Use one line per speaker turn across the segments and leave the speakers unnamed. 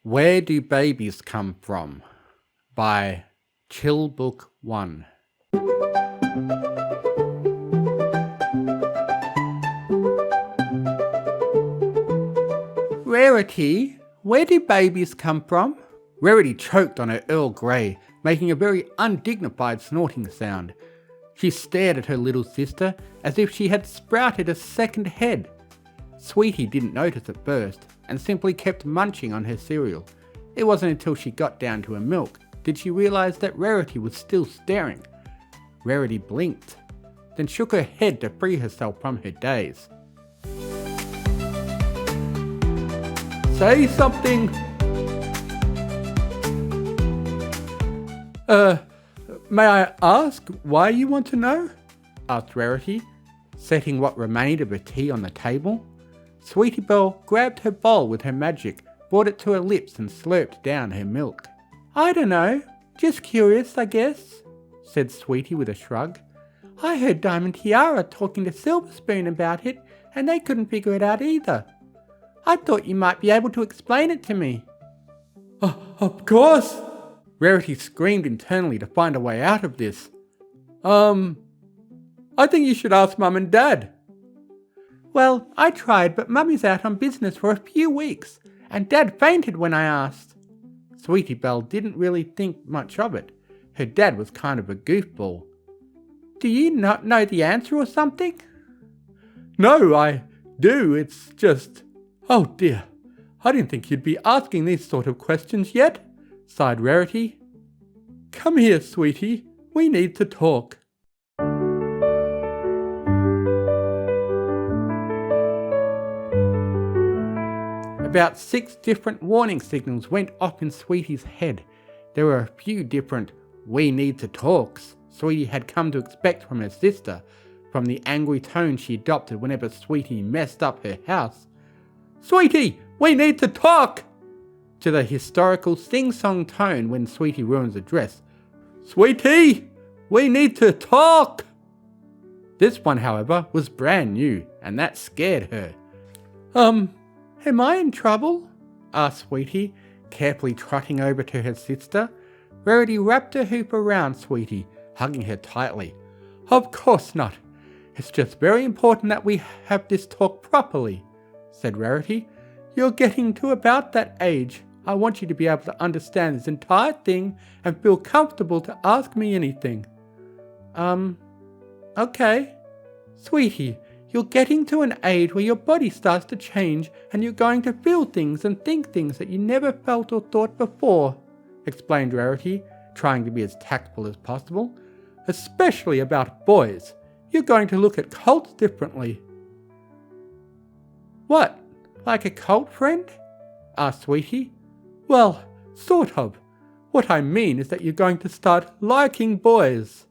Where Do Babies Come From? By Chill Book 1. Rarity, where do babies come from? Rarity choked on her Earl Grey, making a very undignified snorting sound. She stared at her little sister as if she had sprouted a second head. Sweetie didn't notice at first and simply kept munching on her cereal. It wasn't until she got down to her milk did she realise that Rarity was still staring. Rarity blinked, then shook her head to free herself from her daze. Say something! May I ask why you want to know? Asked Rarity, setting what remained of her tea on the table. Sweetie Belle grabbed her bowl with her magic, brought it to her lips and slurped down her milk. I don't know, just curious I guess, said Sweetie with a shrug. I heard Diamond Tiara talking to Silver Spoon about it and they couldn't figure it out either. I thought you might be able to explain it to me. Of course! Rarity screamed internally to find a way out of this. I think you should ask Mum and Dad. Well, I tried, but Mummy's out on business for a few weeks, and Dad fainted when I asked. Sweetie Belle didn't really think much of it. Her dad was kind of a goofball. Do you not know the answer or something? No, I do. It's just... Oh dear, I didn't think you'd be asking these sort of questions yet, sighed Rarity. Come here, sweetie. We need to talk. About 6 different warning signals went off in Sweetie's head. There were a few different "we need to talks" Sweetie had come to expect from her sister, from the angry tone she adopted whenever Sweetie messed up her house. Sweetie, we need to talk! To the historical sing-song tone when Sweetie ruins a dress. Sweetie, we need to talk! This one, however, was brand new, and that scared her. Am I in trouble? Asked Sweetie, carefully trotting over to her sister. Rarity wrapped her hoop around Sweetie, hugging her tightly. Of course not. It's just very important that we have this talk properly, said Rarity. You're getting to about that age. I want you to be able to understand this entire thing and feel comfortable to ask me anything. Okay. Sweetie, you're getting to an age where your body starts to change and you're going to feel things and think things that you never felt or thought before, explained Rarity, trying to be as tactful as possible. Especially about boys. You're going to look at cults differently. What? Like a cult friend? Asked Sweetie. Well, sort of. What I mean is that you're going to start liking boys.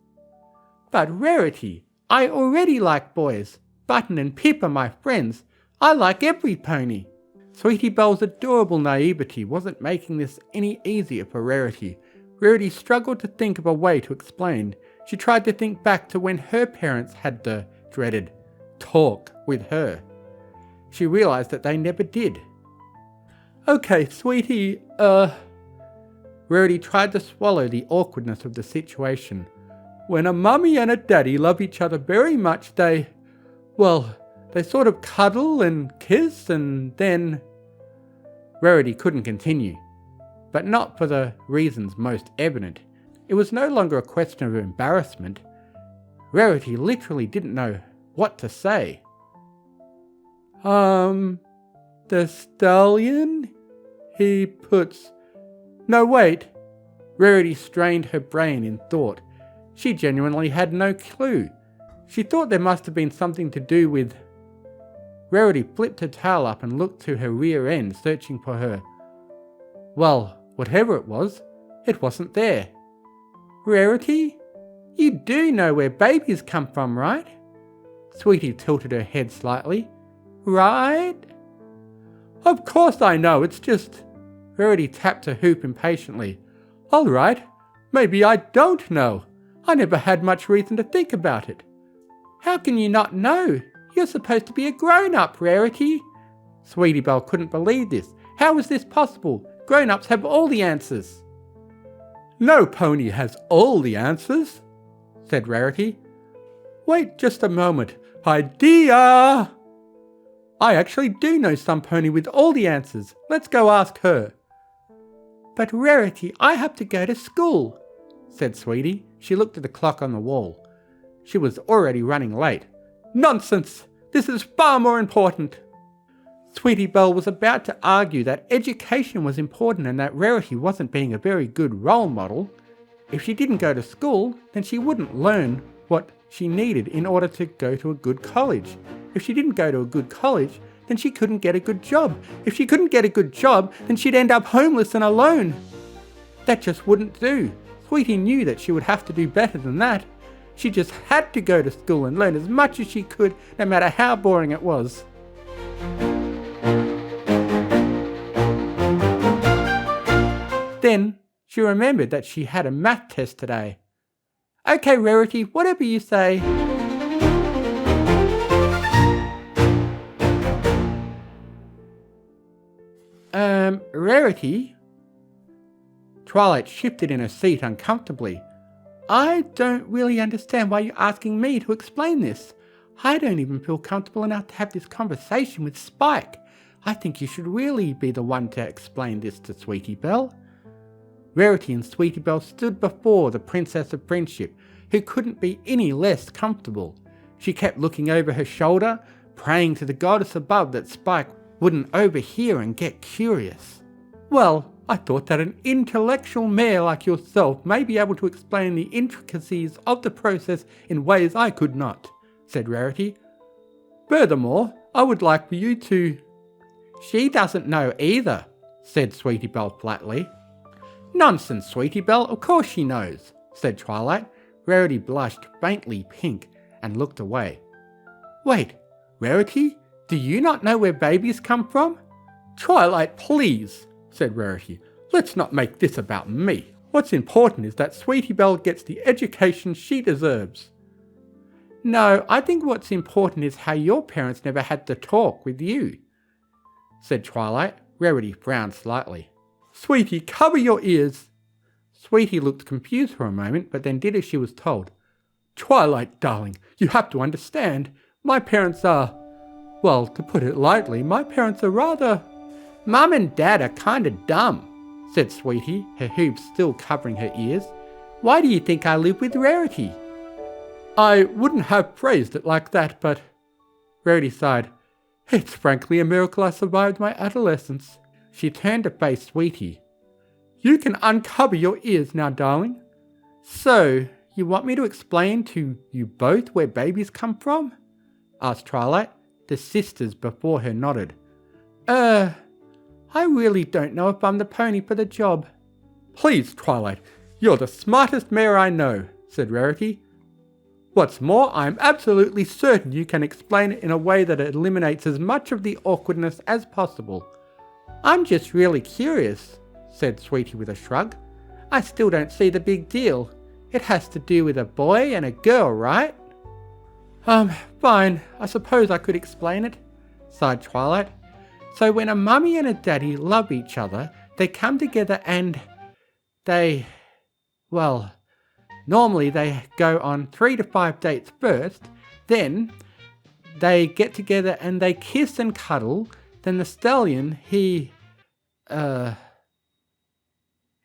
But Rarity, I already like boys. Button and Pip are my friends. I like every pony. Sweetie Belle's adorable naivety wasn't making this any easier for Rarity. Rarity struggled to think of a way to explain. She tried to think back to when her parents had the dreaded talk with her. She realised that they never did. Okay, Sweetie, Rarity tried to swallow the awkwardness of the situation. When a mummy and a daddy love each other very much, they sort of cuddle and kiss and then... Rarity couldn't continue, but not for the reasons most evident. It was no longer a question of embarrassment. Rarity literally didn't know what to say. The stallion? He puts... No, wait. Rarity strained her brain in thought. She genuinely had no clue. She thought there must have been something to do with... Rarity flipped her tail up and looked to her rear end, searching for her. Well, whatever it wasn't there. Rarity? You do know where babies come from, right? Sweetie tilted her head slightly. Right? Of course I know, it's just... Rarity tapped her hoop impatiently. All right, maybe I don't know. I never had much reason to think about it. How can you not know? You're supposed to be a grown-up, Rarity. Sweetie Belle couldn't believe this. How was this possible? grown-ups have all the answers. No pony has all the answers, said Rarity. Wait just a moment. Idea! I actually do know some pony with all the answers. Let's go ask her. But Rarity, I have to go to school, said Sweetie. She looked at the clock on the wall. She was already running late. Nonsense! This is far more important. Sweetie Belle was about to argue that education was important and that Rarity wasn't being a very good role model. If she didn't go to school, then she wouldn't learn what she needed in order to go to a good college. If she didn't go to a good college, then she couldn't get a good job. If she couldn't get a good job, then she'd end up homeless and alone. That just wouldn't do. Sweetie knew that she would have to do better than that. She just had to go to school and learn as much as she could, no matter how boring it was. Then she remembered that she had a math test today. Okay, Rarity, whatever you say. Rarity? Twilight shifted in her seat uncomfortably. I don't really understand why you're asking me to explain this. I don't even feel comfortable enough to have this conversation with Spike. I think you should really be the one to explain this to Sweetie Belle. Rarity and Sweetie Belle stood before the Princess of Friendship, who couldn't be any less comfortable. She kept looking over her shoulder, praying to the goddess above that Spike wouldn't overhear and get curious. Well, I thought that an intellectual mare like yourself may be able to explain the intricacies of the process in ways I could not, said Rarity. Furthermore, I would like for you to... She doesn't know either, said Sweetie Belle flatly. Nonsense, Sweetie Belle, of course she knows, said Twilight. Rarity blushed faintly pink and looked away. Wait, Rarity, do you not know where babies come from? Twilight, please, said Rarity. Let's not make this about me. What's important is that Sweetie Belle gets the education she deserves. No, I think what's important is how your parents never had to talk with you, said Twilight. Rarity frowned slightly. Sweetie, cover your ears. Sweetie looked confused for a moment, but then did as she was told. Twilight, darling, you have to understand. My parents are... Well, to put it lightly, my parents are rather... Mum and Dad are kinda dumb, said Sweetie, her hooves still covering her ears. Why do you think I live with Rarity? I wouldn't have phrased it like that, but... Rarity sighed. It's frankly a miracle I survived my adolescence. She turned to face Sweetie. You can uncover your ears now, darling. So, you want me to explain to you both where babies come from? Asked Twilight. The sisters before her nodded. I really don't know if I'm the pony for the job. Please, Twilight, you're the smartest mare I know, said Rarity. What's more, I'm absolutely certain you can explain it in a way that eliminates as much of the awkwardness as possible. I'm just really curious, said Sweetie with a shrug. I still don't see the big deal. It has to do with a boy and a girl, right? Fine. I suppose I could explain it, sighed Twilight. So when a mummy and a daddy love each other, they come together and normally they go on 3 to 5 dates first, then they get together and they kiss and cuddle, then the stallion,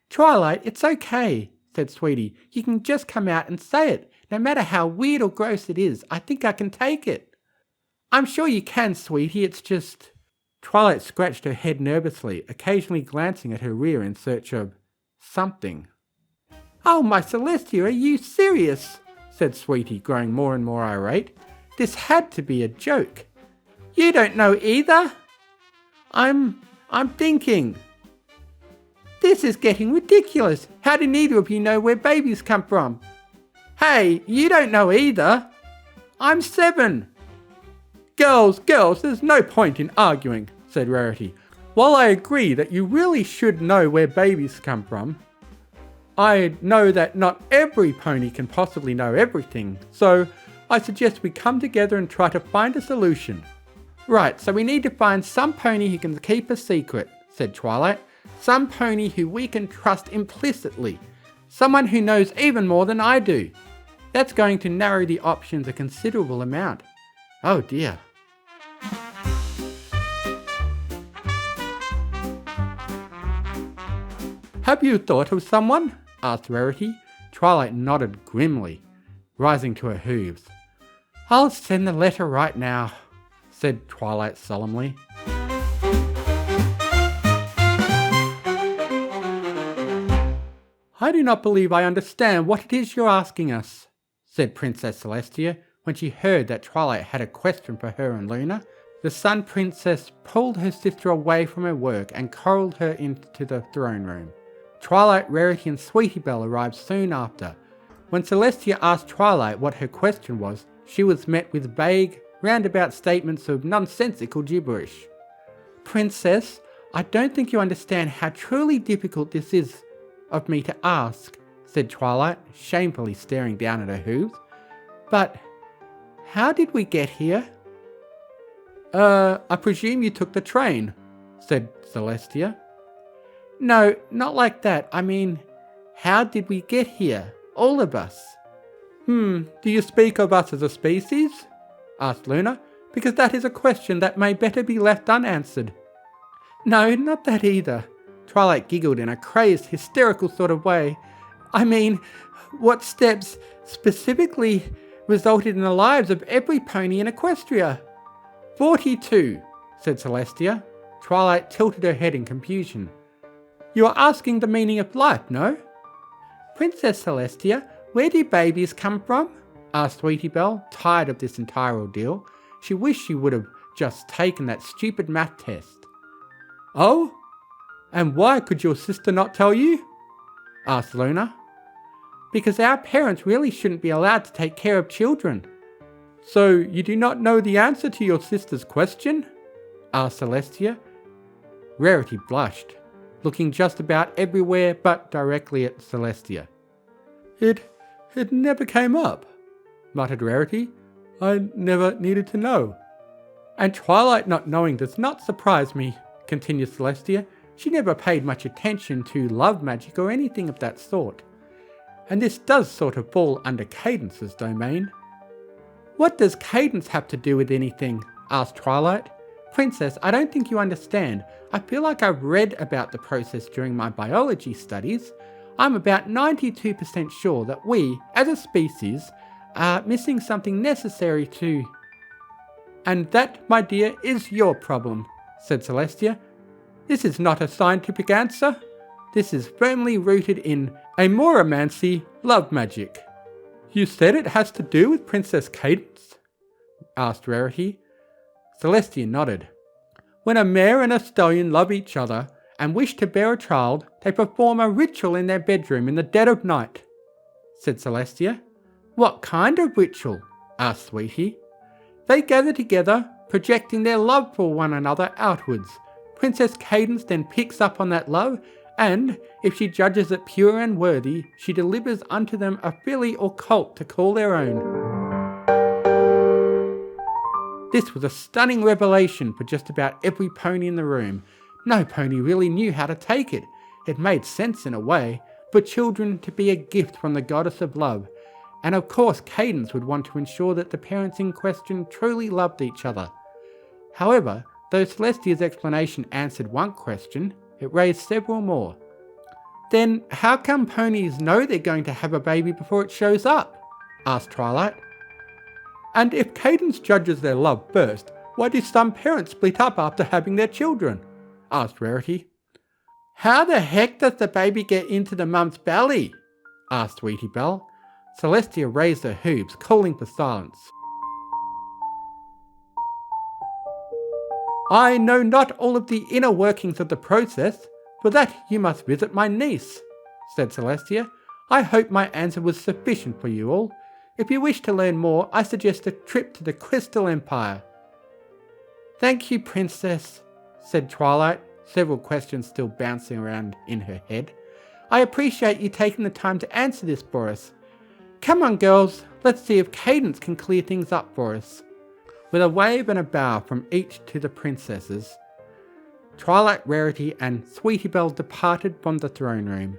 Twilight, it's okay, said Sweetie. You can just come out and say it. No matter how weird or gross it is, I think I can take it. I'm sure you can, Sweetie, it's just... Twilight scratched her head nervously, occasionally glancing at her rear in search of something. Oh, my Celestia, are you serious? Said Sweetie, growing more and more irate. This had to be a joke. You don't know either? I'm thinking. This is getting ridiculous. How do neither of you know where babies come from? Hey, you don't know either. I'm 7. Girls, there's no point in arguing, said Rarity. While I agree that you really should know where babies come from, I know that not every pony can possibly know everything, so I suggest we come together and try to find a solution. Right, so we need to find some pony who can keep a secret, said Twilight. Some pony who we can trust implicitly. Someone who knows even more than I do. That's going to narrow the options a considerable amount. Oh dear. Have you thought of someone? Asked Rarity. Twilight nodded grimly, rising to her hooves. I'll send the letter right now, said Twilight solemnly. I do not believe I understand what it is you're asking us, said Princess Celestia when she heard that Twilight had a question for her and Luna. The Sun Princess pulled her sister away from her work and corralled her into the throne room. Twilight, Rarity and Sweetie Belle arrived soon after. When Celestia asked Twilight what her question was, she was met with vague, roundabout statements of nonsensical gibberish. Princess, I don't think you understand how truly difficult this is of me to ask, said Twilight, shamefully staring down at her hooves. But how did we get here? I presume you took the train, said Celestia. No, not like that. I mean, how did we get here? All of us. Do you speak of us as a species? Asked Luna, because that is a question that may better be left unanswered. No, not that either. Twilight giggled in a crazed, hysterical sort of way. I mean, what steps specifically resulted in the lives of every pony in Equestria? 42, said Celestia. Twilight tilted her head in confusion. You are asking the meaning of life, no? Princess Celestia, where do babies come from? Asked Sweetie Belle, tired of this entire ordeal. She wished she would have just taken that stupid math test. Oh? And why could your sister not tell you? Asked Luna. Because our parents really shouldn't be allowed to take care of children. So you do not know the answer to your sister's question? Asked Celestia. Rarity blushed, looking just about everywhere but directly at Celestia. It never came up, muttered Rarity. I never needed to know. And Twilight not knowing does not surprise me, continued Celestia. She never paid much attention to love magic or anything of that sort. And this does sort of fall under Cadence's domain. What does Cadence have to do with anything? Asked Twilight. Princess, I don't think you understand. I feel like I've read about the process during my biology studies. I'm about 92% sure that we, as a species, are missing something necessary to... And that, my dear, is your problem, said Celestia. This is not a scientific answer. This is firmly rooted in amoromancy, love magic. You said it has to do with Princess Cadence? Asked Rarity. Celestia nodded. When a mare and a stallion love each other and wish to bear a child, they perform a ritual in their bedroom in the dead of night, said Celestia. What kind of ritual? Asked Sweetie. They gather together, projecting their love for one another outwards. Princess Cadence then picks up on that love, and, if she judges it pure and worthy, she delivers unto them a filly or colt to call their own. This was a stunning revelation for just about every pony in the room. No pony really knew how to take it. It made sense in a way, for children to be a gift from the goddess of love. And of course Cadence would want to ensure that the parents in question truly loved each other. However, though Celestia's explanation answered one question, it raised several more. Then how come ponies know they're going to have a baby before it shows up? Asked Twilight. And if Cadence judges their love first, why do some parents split up after having their children? Asked Rarity. How the heck does the baby get into the mum's belly? Asked Sweetie Belle. Celestia raised her hooves, calling for silence. I know not all of the inner workings of the process. For that you must visit my niece, said Celestia. I hope my answer was sufficient for you all. If you wish to learn more, I suggest a trip to the Crystal Empire. Thank you, Princess, said Twilight, several questions still bouncing around in her head. I appreciate you taking the time to answer this for us. Come on, girls, let's see if Cadence can clear things up for us. With a wave and a bow from each to the princesses, Twilight, Rarity and Sweetie Belle departed from the throne room.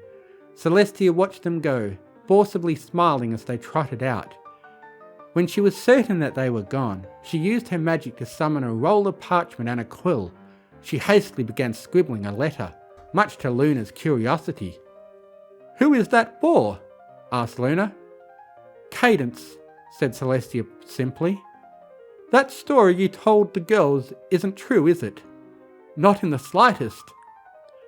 Celestia watched them go, forcibly smiling as they trotted out. When she was certain that they were gone, she used her magic to summon a roll of parchment and a quill. She hastily began scribbling a letter, much to Luna's curiosity. "Who is that for?" asked Luna. "Cadence," said Celestia simply. "That story you told the girls isn't true, is it?" "Not in the slightest."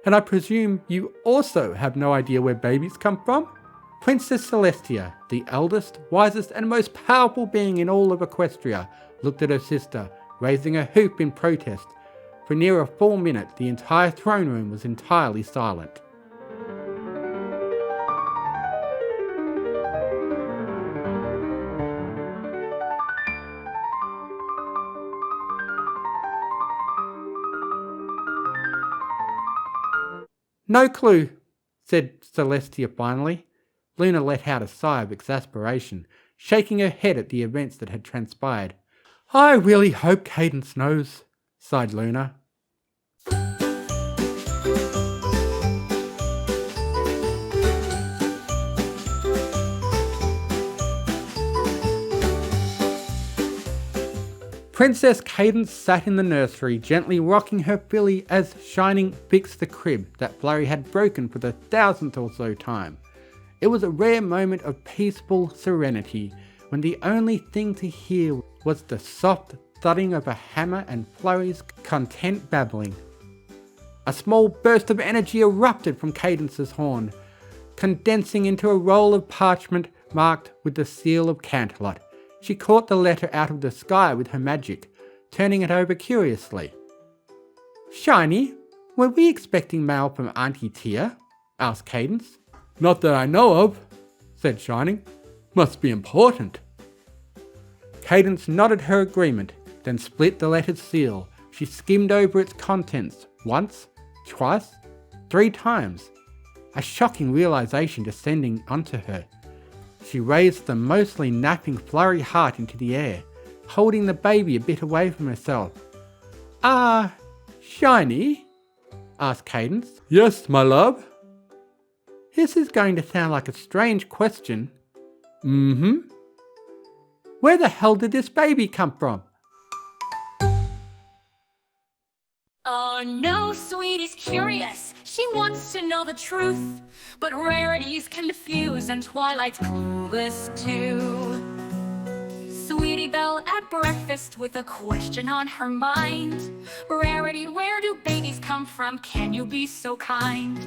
"And I presume you also have no idea where babies come from?" Princess Celestia, the eldest, wisest and most powerful being in all of Equestria, looked at her sister, raising a hoop in protest. For near a full minute the entire throne room was entirely silent. "No clue," said Celestia finally. Luna let out a sigh of exasperation, shaking her head at the events that had transpired. "I really hope Cadence knows," sighed Luna. Princess Cadence sat in the nursery, gently rocking her filly as Shining fixed the crib that Flurry had broken for the 1000th or so time. It was a rare moment of peaceful serenity, when the only thing to hear was the soft thudding of a hammer and Flurry's content babbling. A small burst of energy erupted from Cadence's horn, condensing into a roll of parchment marked with the seal of Canterlot. She caught the letter out of the sky with her magic, turning it over curiously. "Shiny, were we expecting mail from Auntie Tia?" asked Cadence. "Not that I know of," said Shining. "Must be important." Cadence nodded her agreement, then split the letter's seal. She skimmed over its contents once, twice, 3 times, a shocking realization descending onto her. She raised the mostly napping Flurry heart into the air, holding the baby a bit away from herself. Shiny?" asked Cadence. "Yes, my love?" "This is going to sound like a strange question." "Where the hell did this baby come from?"
Oh no, Sweetie's curious. She wants to know the truth. But Rarity's confused and Twilight's clueless too. Sweetie Belle at breakfast with a question on her mind. "Rarity, where do babies come from? Can you be so kind?"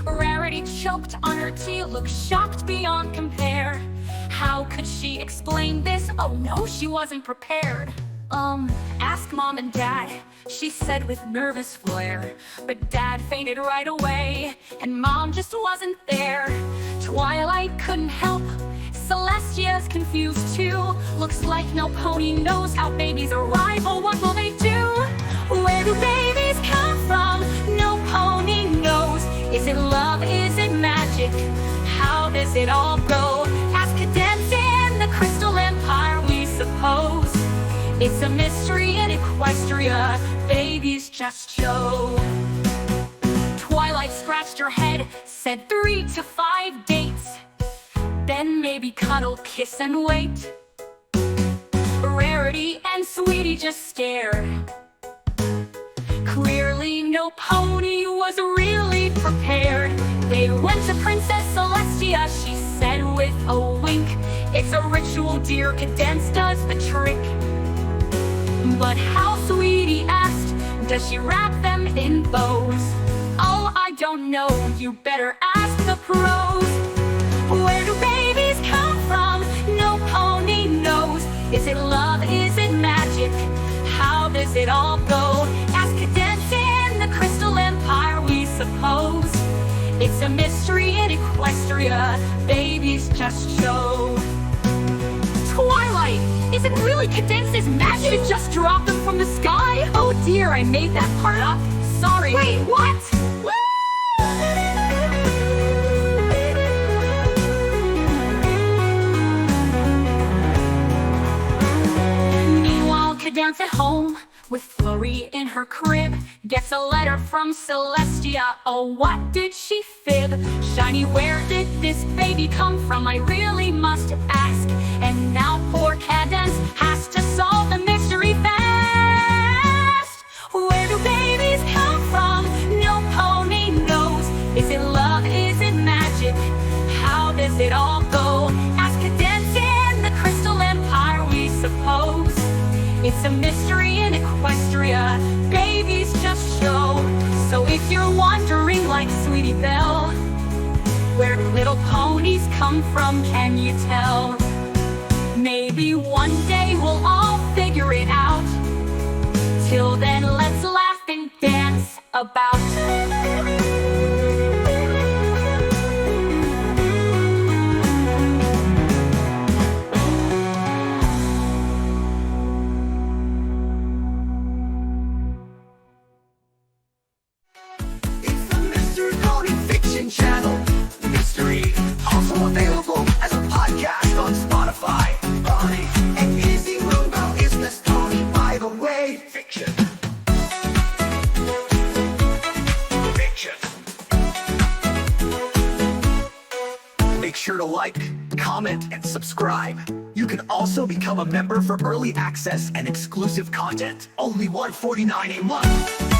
Rarity choked on her tea, looked shocked beyond compare. How could she explain this? Oh no, she wasn't prepared. Ask Mom and Dad, she said with nervous flair. But Dad fainted right away, and Mom just wasn't there. Twilight couldn't help, Celestia's confused too. Looks like no pony knows how babies arrive, or what will they do? Where do babies come from? No pony knows. Is it love? Is it magic? How does it all go? Ask Cadence in the Crystal Empire, we suppose. It's a mystery in Equestria, babies just show. Twilight scratched her head, said 3 to 5 dates. Then maybe cuddle, kiss and wait. Rarity and Sweetie just stare. Clearly no pony was really prepared. They went to Princess Celestia, she said with a wink. "It's a ritual, dear, Cadence does the trick." But how, Sweetie asked, does she wrap them in bows? "Oh, I don't know, you better ask the pros." Where do babies come from? No pony knows. Is it love? Is it magic? How does it all go? Ask Cadence in the Crystal Empire, we suppose. It's a mystery in Equestria, babies just show. Twilight, is it really Cadence's magic to just drop them from the sky? Oh dear, I made that part up. Sorry. Wait, what? Meanwhile, Cadence at home with Flurry in her crib, gets a letter from Celestia. Oh, what did she fib? Shiny, where did this baby come from? I really must ask. And now poor Cadence has to solve the mystery fast. Where do babies come from? No pony knows. Is it love? Is it magic? How does it all go? Ask Cadence in the Crystal Empire, we suppose. It's a mystery in Equestria, babies just show. So if you're wondering like Sweetie Belle, where do little ponies come from, can you tell? Maybe one day we'll all figure it out. Till then, let's laugh and dance about.
Channel Mystery, also available as a podcast on Spotify. Bonnie and Izzy Roomba is Miss Tony, by the way. Fiction. Fiction. Make sure to like, comment, and subscribe. You can also become a member for early access and exclusive content. Only $149 a month.